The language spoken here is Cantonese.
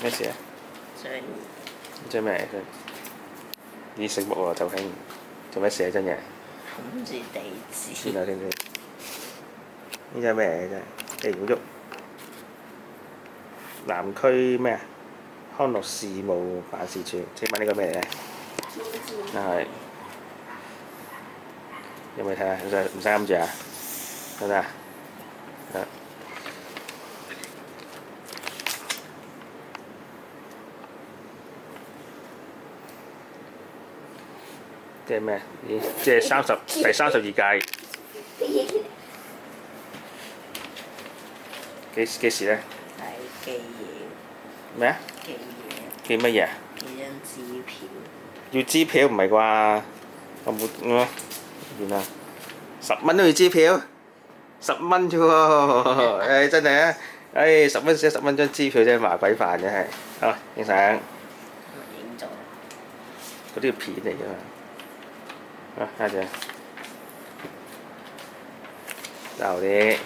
咩事啊？章魚。張咩嚟？咦，醒目喎，就興做咩事啊？真嘢？冚住地址。先睇先先。呢張咩嚟？真係記唔喐。南區咩啊？康樂事務辦事處。請問呢個咩嚟咧？係。有冇睇啊？唔使揞住啊？得唔得啊？得。即係咩？咦？即係第32屆。幾時咧？係寄嘢。咩啊？寄嘢。寄乜嘢啊？寄張支票。要支票唔係啩？我冇原來10蚊都要支票，10蚊啫喎！誒真係啊！誒10蚊寫10蚊張支票真係麻鬼煩真係。好，影相。影咗。嗰啲片嚟㗎嘛。好，下張。就啲。